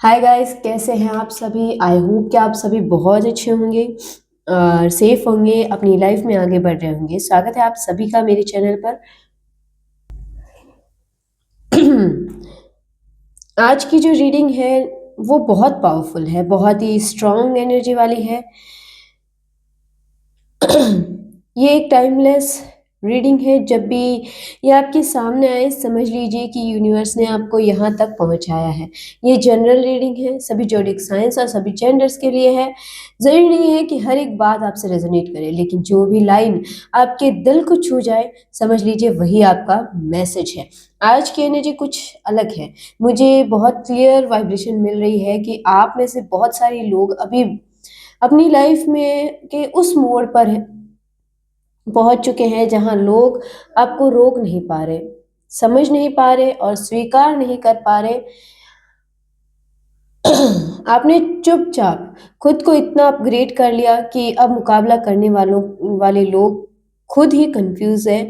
Hi guys, कैसे हैं आप सभी। आई होप कि आप सभी बहुत अच्छे होंगे और सेफ होंगे, अपनी लाइफ में आगे बढ़ रहे होंगे। स्वागत है आप सभी का मेरे चैनल पर। आज की जो रीडिंग है वो बहुत पावरफुल है, बहुत ही स्ट्रॉन्ग एनर्जी वाली है। ये एक टाइमलेस रीडिंग है। जब भी ये आपके सामने आए समझ लीजिए कि यूनिवर्स ने आपको यहाँ तक पहुँचाया है। ये जनरल रीडिंग है, सभी ज़ोडिएक साइंस और सभी जेंडर्स के लिए है। ज़रूरी नहीं है कि हर एक बात आपसे रेजोनेट करे, लेकिन जो भी लाइन आपके दिल को छू जाए समझ लीजिए वही आपका मैसेज है। आज की एनर्जी कुछ अलग है। मुझे बहुत क्लियर वाइब्रेशन मिल रही है कि आप में से बहुत सारे लोग अभी अपनी लाइफ में के उस मोड़ पर पहुंच चुके हैं जहां लोग आपको रोक नहीं पा रहे, समझ नहीं पा रहे और स्वीकार नहीं कर पा रहे। आपने चुपचाप खुद को इतना अपग्रेड कर लिया कि अब मुकाबला करने वाले लोग खुद ही कंफ्यूज है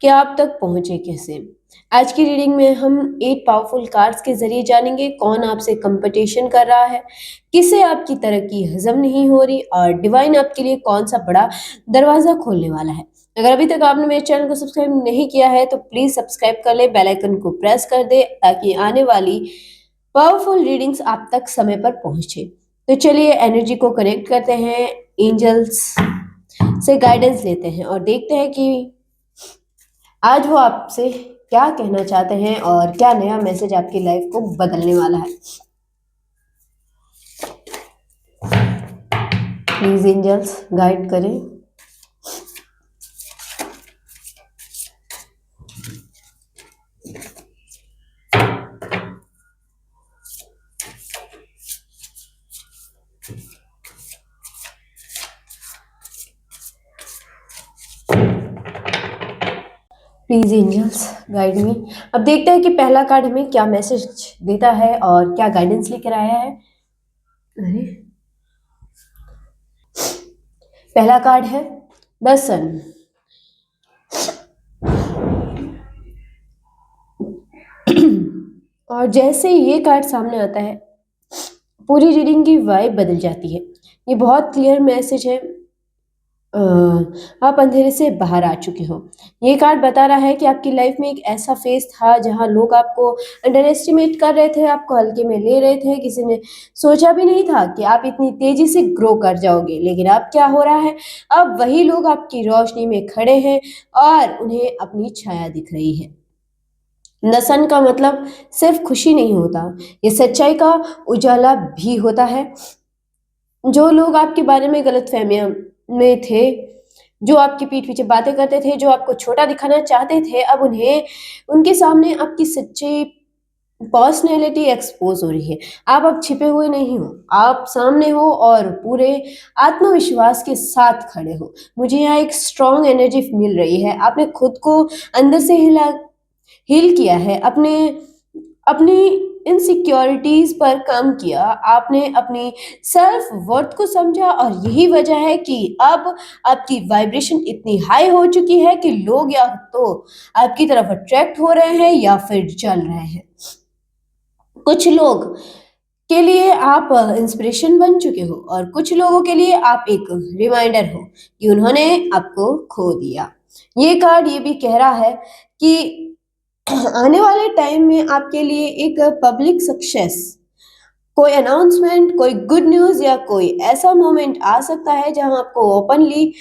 कि आप तक पहुंचे कैसे। आज की रीडिंग में हम 8 पावरफुल कार्ड्स के जरिए जानेंगे कौन आपसे कंपटीशन कर रहा है, किसे आपकी तरक्की हजम नहीं हो रही और डिवाइन आपके लिए कौन सा बड़ा दरवाजा खोलने वाला है। अगर अभी तक आपने मेरे चैनल को सब्सक्राइब नहीं किया है तो प्लीज सब्सक्राइब कर ले, बेल आइकन को प्रेस कर दे ताकि आने वाली पावरफुल रीडिंग्स आप तक समय पर पहुंचे। तो चलिए एनर्जी को कनेक्ट करते हैं, एंजल्स से गाइडेंस लेते हैं और देखते हैं कि आज वो आपसे क्या कहना चाहते हैं और क्या नया मैसेज आपकी लाइफ को बदलने वाला है। प्लीज एंजल्स गाइड करें। Please angels guide me. अब देखते हैं कि पहला कार्ड हमें क्या मैसेज देता है और क्या गाइडेंस लेकर आया है। अरे, पहला कार्ड है द सन। और जैसे ये कार्ड सामने आता है पूरी रीडिंग की वाइब बदल जाती है। ये बहुत क्लियर मैसेज है। आप अंधेरे से बाहर आ चुके हो। ये कार्ड बता रहा है कि आपकी लाइफ में एक ऐसा फेज था जहां लोग आपको अंडर एस्टिमेट कर रहे थे, आपको हल्के में ले रहे थे। किसी ने सोचा भी नहीं था कि आप इतनी तेजी से ग्रो कर जाओगे। लेकिन अब क्या हो रहा है, अब वही लोग आपकी रोशनी में खड़े हैं और उन्हें अपनी छाया दिख रही है। नसन का मतलब सिर्फ खुशी नहीं होता, ये सच्चाई का उजाला भी होता है। जो लोग आपके बारे में गलतफहमियां में थे, जो आपकी पीठ पीछे बातें करते थे, जो आपको छोटा दिखाना चाहते थे, अब उन्हें उनके सामने आपकी सच्ची पर्सनैलिटी एक्सपोज हो रही है। आप अब छिपे हुए नहीं हो, आप सामने हो और पूरे आत्मविश्वास के साथ खड़े हो। मुझे यहाँ एक स्ट्रॉन्ग एनर्जी मिल रही है। आपने खुद को अंदर से हील किया है, अपने अपनी इनसिक्योरिटीज पर काम किया, आपने अपनी सेल्फ वर्थ को समझा और यही वजह है कि अब आपकी वाइब्रेशन इतनी हाई हो चुकी है कि लोग या तो आपकी तरफ अट्रैक्ट हो रहे हैं या फिर चल रहे हैं। कुछ लोग के लिए आप इंस्पिरेशन बन चुके हो और कुछ लोगों के लिए आप एक रिमाइंडर हो कि उन्होंने आपको खो दिया। ये कार्ड ये भी कह रहा है कि आने वाले टाइम में आपके लिए एक पब्लिक सक्सेस, कोई अनाउंसमेंट, कोई गुड न्यूज़ या कोई ऐसा मोमेंट आ सकता है जहां आपको ओपनली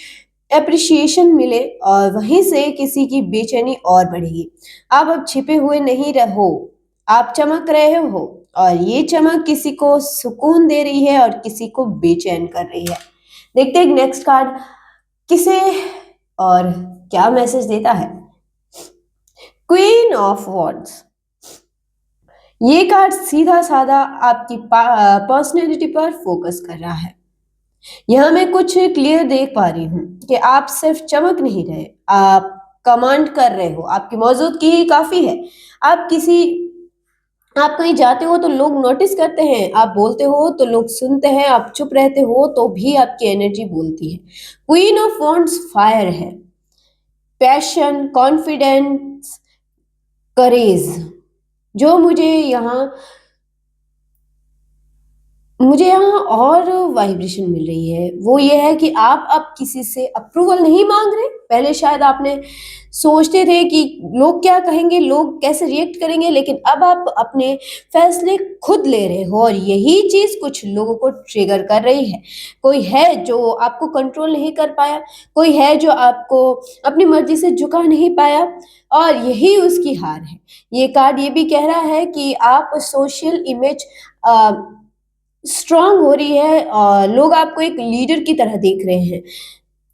एप्रिशिएशन मिले और वहीं से किसी की बेचैनी और बढ़ेगी। आप अब छिपे हुए नहीं रहो, आप चमक रहे हो और ये चमक किसी को सुकून दे रही है और किसी को बेचैन कर रही है। देखते हैं नेक्स्ट कार्ड किसे और क्या मैसेज देता है। Queen of wands. ये कार्ड सीधा साधा आपकी पर्सनैलिटी पर फोकस कर रहा है। यहाँ मैं कुछ क्लियर देख पा रही हूँ कि आप सिर्फ चमक नहीं रहे, आप कमांड कर रहे हो। आपकी मौजूदगी ही काफी है। आप किसी आप कहीं जाते हो तो लोग नोटिस करते हैं, आप बोलते हो तो लोग सुनते हैं, आप चुप रहते हो तो भी आपकी एनर्जी बोलती है। क्वीन ऑफ वॉन्ड्स फायर है, पैशन, कॉन्फिडेंस, करेज। जो मुझे यहाँ मुझे यहाँ और वाइब्रेशन मिल रही है, वो ये है कि आप अब किसी से अप्रूवल नहीं माँग रहे। पहले शायद आपने सोचते थे कि लोग क्या कहेंगे, लोग कैसे रिएक्ट करेंगे, लेकिन अब आप अपने फैसले खुद ले रहे हो और यही चीज़ कुछ लोगों को ट्रिगर कर रही है। कोई है जो आपको कंट्रोल नहीं कर पाया, कोई है जो आपको अपनी मर्ज़ी से झुका नहीं पाया और यही उसकी हार है। ये कार्ड ये भी कह रहा है कि आप सोशल इमेज अ स्ट्रांग हो रही है और लोग आपको एक लीडर की तरह देख रहे हैं।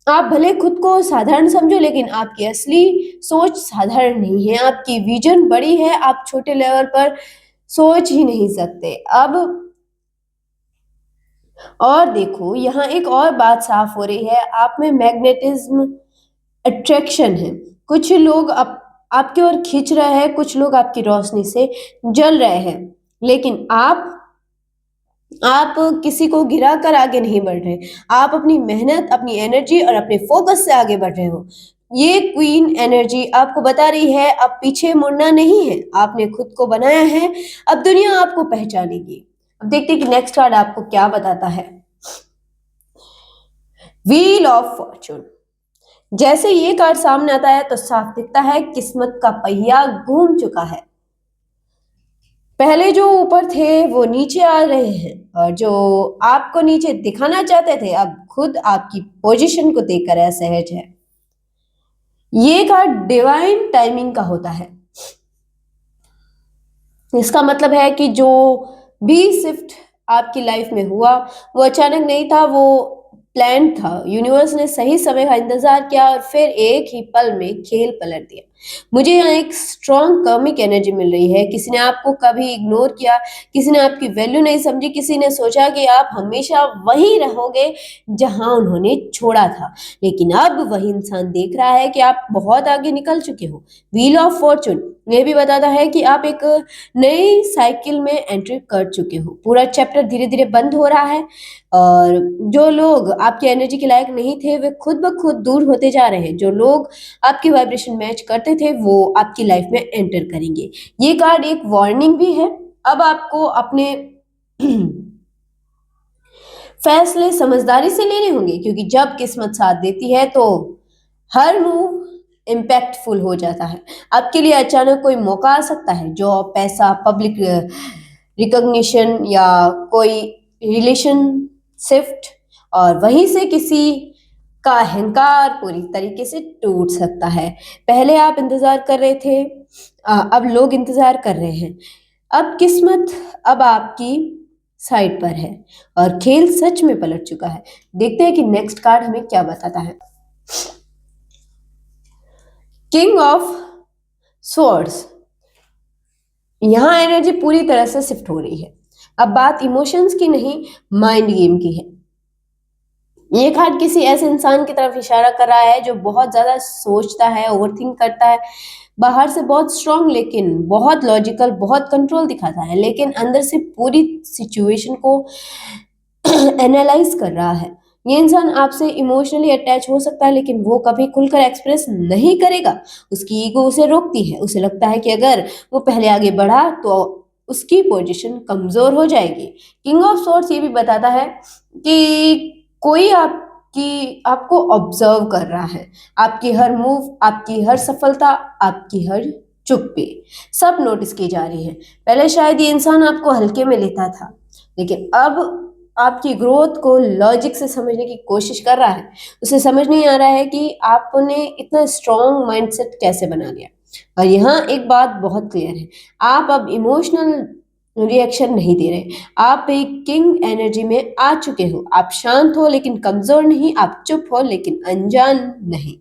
आप भले खुद को साधारण समझो लेकिन आपकी असली सोच साधारण नहीं है, आपकी विज़न बड़ी है, आप छोटे लेवल पर सोच ही नहीं सकते। अब और देखो यहाँ एक और बात साफ हो रही है, आप में मैग्नेटिज़्म अट्रैक्शन है। कुछ लोग आपकी ओर खींच रहे हैं, कुछ लोग आपकी रोशनी से जल रहे हैं। लेकिन आप किसी को गिरा कर आगे नहीं बढ़ रहे। आप अपनी मेहनत, अपनी एनर्जी और अपने फ़ोकस से आगे बढ़ रहे हो। ये क्वीन एनर्जी आपको बता रही है अब पीछे मुड़ना नहीं है। आपने खुद को बनाया है, अब दुनिया आपको पहचानेगी। अब देखते हैं कि नेक्स्ट कार्ड आपको क्या बताता है। Wheel of Fortune. जैसे ये कार्ड सामने आता है तो साफ दिखता है किस्मत का पहिया घूम चुका है। पहले जो ऊपर थे वो नीचे आ रहे हैं और जो आपको नीचे दिखाना चाहते थे अब खुद आपकी पोजीशन को देखकर असहज है। ये कार्ड डिवाइन टाइमिंग का होता है। इसका मतलब है कि जो भी शिफ्ट आपकी लाइफ में हुआ वो अचानक नहीं था, वो प्लान था। यूनिवर्स ने सही समय का इंतजार किया और फिर एक ही पल में खेल पलट दिया। मुझे यहाँ एक स्ट्रॉन्ग कर्मिक एनर्जी मिल रही है। किसी ने आपको कभी इग्नोर किया, किसी ने आपकी वैल्यू नहीं समझी, किसी ने सोचा कि आप हमेशा वहीं रहोगे जहां उन्होंने छोड़ा था। लेकिन अब वही इंसान देख रहा है कि आप बहुत आगे निकल चुके हो। व्हील ऑफ फॉर्चून ये भी बताता है कि आप एक नई साइकिल में एंट्री कर चुके हो। पूरा चैप्टर धीरे-धीरे बंद हो रहा है और जो लोग आपकी एनर्जी के लायक नहीं थे, वे खुद ब खुद दूर होते जा रहे हैं। जो लोग आपकी वाइब्रेशन मैच करते थे, वो आपकी लाइफ में एंटर करेंगे। ये कार्ड एक वार्निंग भी है। अब आपको अपने फैसले समझदारी से लेने होंगे क्योंकि जब किस्मत साथ देती है तो हर मूव इम्पैक्टफुल हो जाता है। आपके लिए अचानक कोई मौका आ सकता है, जॉब, पैसा, पब्लिक रिकॉग्निशन या कोई रिलेशन शिफ्ट, और वहीं से किसी का अहंकार पूरी तरीके से टूट सकता है। पहले आप इंतज़ार कर रहे थे, अब लोग इंतज़ार कर रहे हैं। अब किस्मत अब आपकी साइड पर है और खेल सच में पलट चुका है। देखते हैं कि नेक्स्ट कार्ड हमें क्या बताता है। King of swords. यहाँ एनर्जी पूरी तरह से शिफ्ट हो रही है। अब बात इमोशंस की नहीं, माइंड गेम की है। ये कार्ड किसी ऐसे इंसान की तरफ इशारा कर रहा है जो बहुत ज़्यादा सोचता है, ओवरथिंक करता है, बाहर से बहुत स्ट्रांग लेकिन बहुत लॉजिकल, बहुत कंट्रोल दिखाता है, लेकिन अंदर से पूरी सिचुएशन को एनालाइज कर रहा है। ये इंसान आपसे इमोशनली अटैच हो सकता है लेकिन वो कभी खुलकर एक्सप्रेस नहीं करेगा। उसकी ईगो उसे रोकती है। उसे लगता है कि अगर वो पहले आगे बढ़ा तो उसकी पोजीशन कमज़ोर हो जाएगी। किंग ऑफ सॉर्ड्स ये भी बताता है कि कोई आपको ऑब्जर्व कर रहा है। आपकी हर मूव, आपकी हर सफलता, आपकी हर चुप्पी सब नोटिस की जा रही है। पहले शायद ये इंसान आपको हल्के में लेता था, लेकिन अब आपकी ग्रोथ को लॉजिक से समझने की कोशिश कर रहा है। उसे समझ नहीं आ रहा है कि आपने इतना स्ट्रॉन्ग माइंडसेट कैसे बना लिया। और यहाँ एक बात बहुत क्लियर है, आप अब इमोशनल रिएक्शन नहीं दे रहे। आप एक किंग एनर्जी में आ चुके हो। आप शांत हो लेकिन कमज़ोर नहीं, आप चुप हो लेकिन अनजान नहीं।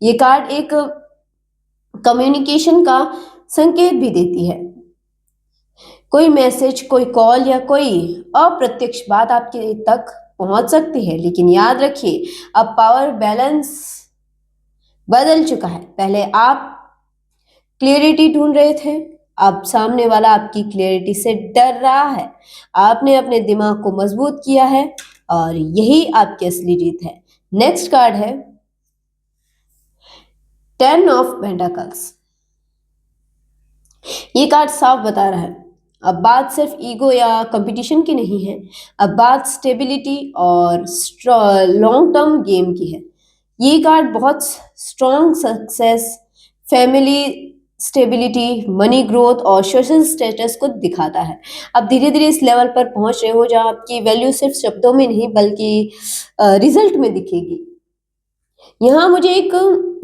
ये कार्ड एक कम्युनिकेशन का संकेत भी देती है। कोई मैसेज, कोई कॉल या कोई अप्रत्यक्ष बात आपके तक पहुंच सकती है, लेकिन याद रखिए अब पावर बैलेंस बदल चुका है। पहले आप क्लियरिटी ढूंढ रहे थे, अब सामने वाला आपकी क्लियरिटी से डर रहा है। आपने अपने दिमाग को मजबूत किया है और यही आपकी असली जीत है। नेक्स्ट कार्ड है 10 ऑफ पेंटाकल्स। ये कार्ड साफ बता रहा है अब बात सिर्फ ईगो या कंपटीशन की नहीं है, अब बात स्टेबिलिटी और लॉन्ग टर्म गेम की है। ये कार्ड बहुत strong success, family stability, money growth और सोशल स्टेटस को दिखाता है। अब धीरे धीरे इस लेवल पर पहुंच रहे हो जहां आपकी वैल्यू सिर्फ शब्दों में नहीं बल्कि रिजल्ट में दिखेगी। यहाँ मुझे एक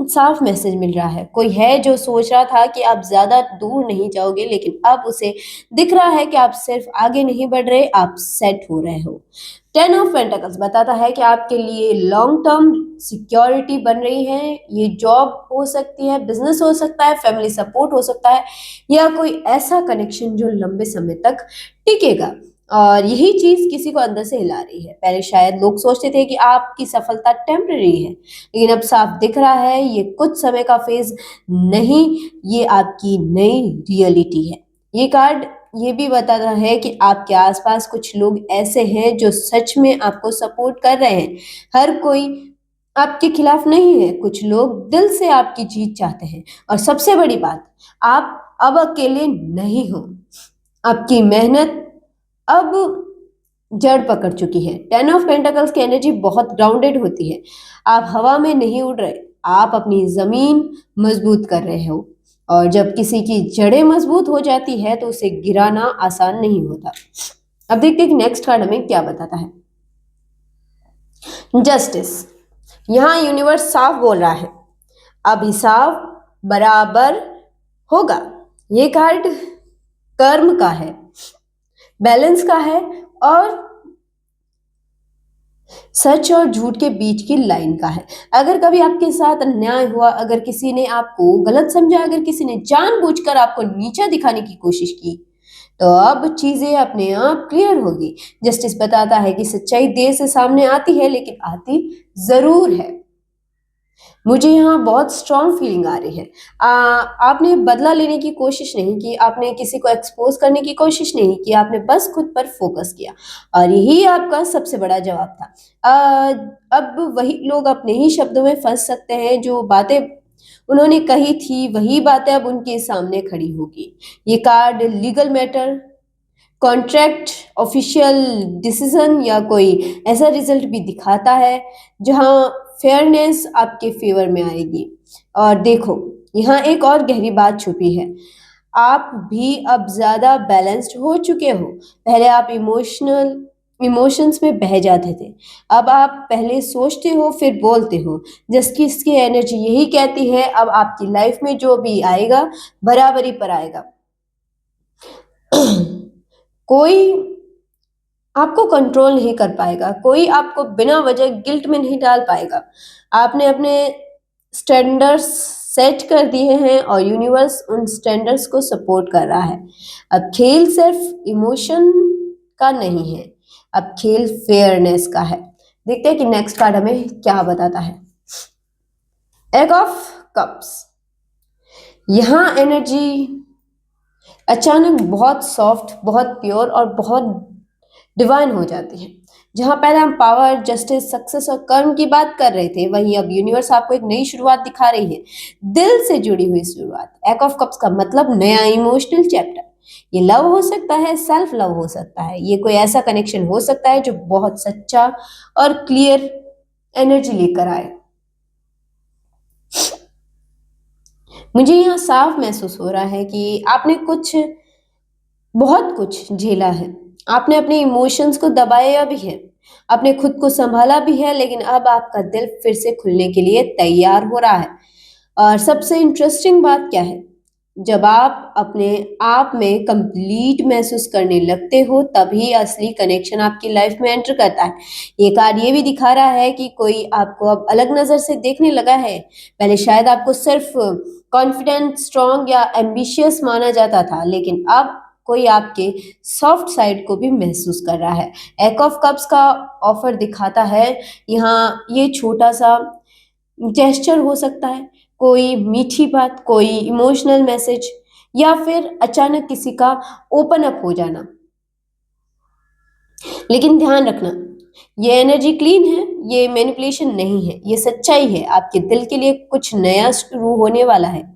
साफ मैसेज मिल रहा है। कोई है जो सोच रहा था कि आप ज़्यादा दूर नहीं जाओगे, लेकिन अब उसे दिख रहा है कि आप सिर्फ आगे नहीं बढ़ रहे, आप सेट हो रहे हो। 10 ऑफ पेंटिकल्स बताता है कि आपके लिए लॉन्ग टर्म सिक्योरिटी बन रही है। ये जॉब हो सकती है, बिजनेस हो सकता है, फैमिली सपोर्ट हो सकता है, या कोई ऐसा कनेक्शन जो लंबे समय तक टिकेगा। और यही चीज किसी को अंदर से हिला रही है। पहले शायद लोग सोचते थे कि आपकी सफलता टेम्पररी है, लेकिन अब साफ दिख रहा है ये कुछ समय का फेज नहीं, ये आपकी नई रियलिटी है। ये कार्ड ये भी बताता है कि आपके आसपास कुछ लोग ऐसे हैं जो सच में आपको सपोर्ट कर रहे हैं। हर कोई आपके खिलाफ नहीं है, कुछ लोग दिल से आपकी जीत चाहते हैं। और सबसे बड़ी बात, आप अब अकेले नहीं हो। आपकी मेहनत अब जड़ पकड़ चुकी है। 10 ऑफ पेंटिकल्स की एनर्जी बहुत ग्राउंडेड होती है। आप हवा में नहीं उड़ रहे, आप अपनी जमीन मजबूत कर रहे हो। और जब किसी की जड़ें मजबूत हो जाती है तो उसे गिराना आसान नहीं होता। अब देखते हैं कि नेक्स्ट कार्ड हमें क्या बताता है। जस्टिस। यहाँ यूनिवर्स साफ बोल रहा है, अब हिसाब बराबर होगा। ये कार्ड कर्म का है, बैलेंस का है और सच और झूठ के बीच की लाइन का है। अगर कभी आपके साथ अन्याय हुआ, अगर किसी ने आपको गलत समझा, अगर किसी ने जानबूझकर आपको नीचा दिखाने की कोशिश की, तो अब चीजें अपने आप क्लियर होगी। जस्टिस बताता है कि सच्चाई देर से सामने आती है, लेकिन आती जरूर है। मुझे यहाँ बहुत स्ट्रॉन्ग फीलिंग आ रही है। आपने बदला लेने की कोशिश नहीं की, आपने किसी को एक्सपोज करने की कोशिश नहीं की, आपने बस खुद पर फोकस किया और यही आपका सबसे बड़ा जवाब था। अब वही लोग अपने ही शब्दों में फंस सकते हैं, जो बातें उन्होंने कही थी वही बातें अब उनके सामने खड़ी होगी। ये card legal matter, contract, official decision या कोई ऐसा रिजल्ट भी दिखाता है जहां फेयरनेस आपके फेवर में आएगी। और देखो, यहाँ एक और गहरी बात छुपी है। आप भी अब ज्यादा बैलेंस्ड हो चुके हो। पहले आप इमोशंस में बह जाते थे, अब आप पहले सोचते हो फिर बोलते हो। जबकि इसकी एनर्जी यही कहती है अब आपकी लाइफ में जो भी आएगा बराबरी पर आएगा। कोई आपको कंट्रोल नहीं कर पाएगा, कोई आपको बिना वजह गिल्ट में नहीं डाल पाएगा। आपने अपने स्टैंडर्ड्स सेट कर दिए हैं और यूनिवर्स उन स्टैंडर्ड्स को सपोर्ट कर रहा है। अब खेल सिर्फ इमोशन का नहीं है, अब खेल फेयरनेस का है। देखते हैं कि नेक्स्ट कार्ड हमें क्या बताता है। Egg of cups. यहाँ एनर्जी अचानक बहुत सॉफ्ट, बहुत प्योर और बहुत डिवाइन हो जाती है। जहां पहले हम पावर, जस्टिस, सक्सेस और कर्म की बात कर रहे थे, वहीं अब यूनिवर्स आपको एक नई शुरुआत दिखा रही है, दिल से जुड़ी हुई शुरुआत। एक ऑफ कप्स का मतलब नया इमोशनल चैप्टर। ये लव हो सकता है, सेल्फ लव हो सकता है, ये कोई ऐसा कनेक्शन हो सकता है जो बहुत सच्चा और क्लियर एनर्जी लेकर आए। मुझे यहाँ साफ महसूस हो रहा है कि आपने बहुत कुछ झेला है। आपने अपने इमोशंस को दबाया भी है, आपने खुद को संभाला भी है, लेकिन अब आपका दिल फिर से खुलने के लिए तैयार हो रहा है। और सबसे इंटरेस्टिंग बात क्या है, जब आप अपने आप में कंप्लीट महसूस करने लगते हो तभी असली कनेक्शन आपकी लाइफ में एंटर करता है। ये कार्ड ये भी दिखा रहा है कि कोई आपको अब अलग नजर से देखने लगा है। पहले शायद आपको सिर्फ कॉन्फिडेंट, स्ट्रांग या एम्बिशियस माना जाता था, लेकिन अब कोई आपके सॉफ्ट साइड को भी महसूस कर रहा है। एक ऑफ कप्स का ऑफर दिखाता है, यहाँ ये छोटा सा जेस्चर हो सकता है, कोई मीठी बात, कोई इमोशनल मैसेज या फिर अचानक किसी का ओपन अप हो जाना। लेकिन ध्यान रखना, ये एनर्जी क्लीन है, ये मैनिपुलेशन नहीं है, ये सच्चाई है। आपके दिल के लिए कुछ नया शुरू होने वाला है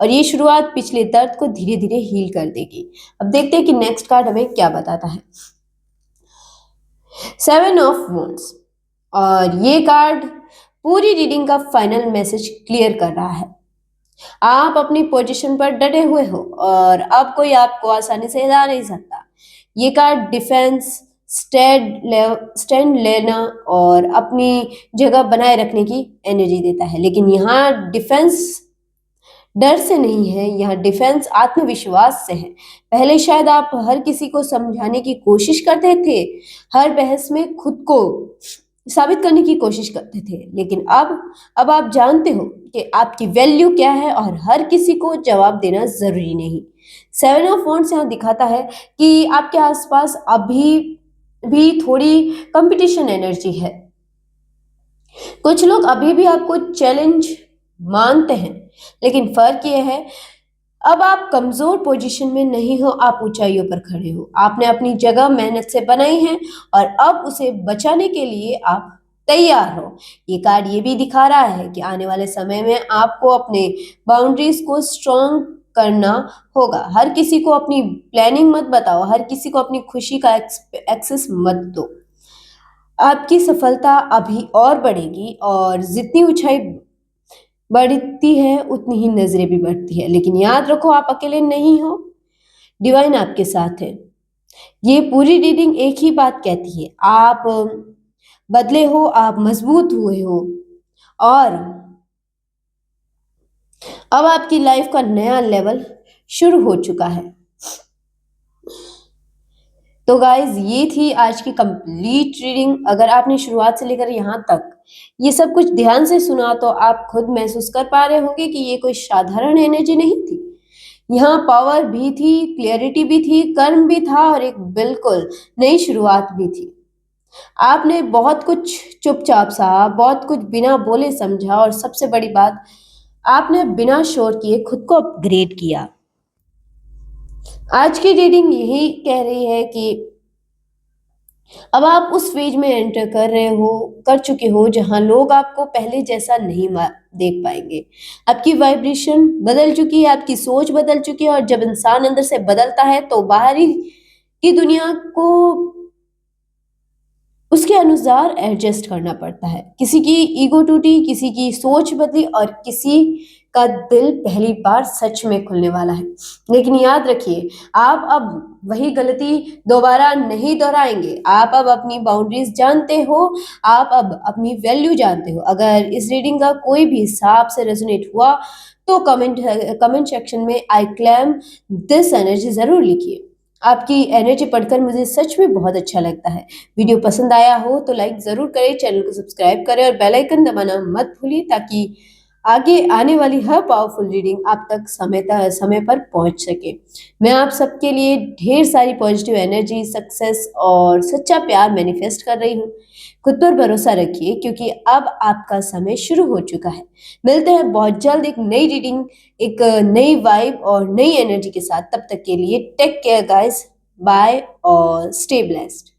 और ये शुरुआत पिछले दर्द को धीरे धीरे हील कर देगी। अब देखते हैं कि नेक्स्ट कार्ड हमें क्या बताता है। 7 ऑफ वॉन्ड्स, और ये कार्ड पूरी रीडिंग का फाइनल मैसेज क्लियर कर रहा है। आप अपनी पोजीशन पर डटे हुए हो और अब कोई आपको आसानी से हिला नहीं सकता। ये कार्ड डिफेंस, स्टैंड लेना और अपनी जगह बनाए रखने की एनर्जी देता है। लेकिन यहाँ डिफेंस डर से नहीं है, यहाँ डिफेंस आत्मविश्वास से है। पहले शायद आप हर किसी को समझाने की कोशिश करते थे, हर बहस में खुद को साबित करने की कोशिश करते थे, लेकिन अब आप जानते हो कि आपकी वैल्यू क्या है और हर किसी को जवाब देना जरूरी नहीं। 7 ऑफ वॉन्ड्स यहाँ दिखाता है कि आपके आसपास अभी भी थोड़ी कंपटीशन एनर्जी है। कुछ लोग अभी भी आपको चैलेंज मानते हैं, लेकिन फर्क यह है अब आप कमजोर पोजीशन में नहीं हो, आप ऊंचाइयों पर खड़े हो। आपने अपनी जगह मेहनत से बनाई है और अब उसे बचाने के लिए आप तैयार हो। ये कार्ड ये भी दिखा रहा है कि आने वाले समय में आपको अपने बाउंड्रीज को स्ट्रॉन्ग करना होगा। हर किसी को अपनी प्लानिंग मत बताओ, हर किसी को अपनी खुशी का एक्सेस मत दो। आपकी सफलता अभी और बढ़ेगी और जितनी ऊंचाई बढ़ती है उतनी ही नजरें भी बढ़ती है। लेकिन याद रखो, आप अकेले नहीं हो, डिवाइन आपके साथ है। ये पूरी रीडिंग एक ही बात कहती है, आप बदले हो, आप मजबूत हुए हो और अब आपकी लाइफ का नया लेवल शुरू हो चुका है। तो गाइज, ये थी आज की कंप्लीट रीडिंग। अगर आपने शुरुआत से लेकर यहाँ तक ये सब कुछ ध्यान से सुना तो आप खुद महसूस कर पा रहे होंगे कि ये कोई साधारण एनर्जी नहीं थी। यहाँ पावर भी थी, क्लियरिटी भी थी, कर्म भी था और एक बिल्कुल नई शुरुआत भी थी। आपने बहुत कुछ चुपचाप सहा, बहुत कुछ बिना बोले समझा और सबसे बड़ी बात, आपने बिना शोर किए खुद को अपग्रेड किया। आज की रीडिंग यही कह रही है कि अब आप उस फेज में एंटर कर चुके हो जहां लोग आपको पहले जैसा नहीं देख पाएंगे। आपकी वाइब्रेशन बदल चुकी है, आपकी सोच बदल चुकी है और जब इंसान अंदर से बदलता है तो बाहरी की दुनिया को उसके अनुसार एडजस्ट करना पड़ता है। किसी की ईगो टूटी, किसी की सोच बदली और किसी का दिल पहली बार सच में खुलने वाला है। लेकिन याद रखिए, आप अब वही गलती दोबारा नहीं दोहराएंगे। आप अब अपनी बाउंड्रीज जानते हो, आप अब अपनी वैल्यू जानते हो। अगर इस रीडिंग का कोई भी हिस्सा आपसे रेजोनेट हुआ तो कमेंट सेक्शन में आई क्लेम दिस एनर्जी जरूर लिखिए। आपकी एनर्जी पढ़कर मुझे सच में बहुत अच्छा लगता है। वीडियो पसंद आया हो तो लाइक ज़रूर करें, चैनल को सब्सक्राइब करें और बेल आइकन दबाना मत भूलिए ताकि आगे आने वाली हर पावरफुल रीडिंग आप तक समय पर पहुंच सके। मैं आप सबके लिए ढेर सारी पॉजिटिव एनर्जी, सक्सेस और सच्चा प्यार मैनिफेस्ट कर रही हूँ। खुद पर भरोसा रखिए क्योंकि अब आपका समय शुरू हो चुका है। मिलते हैं बहुत जल्द एक नई रीडिंग, एक नई वाइब और नई एनर्जी के साथ। तब तक के लिए टेक केयर गाइस, बाय और स्टे ब्लेस्ड।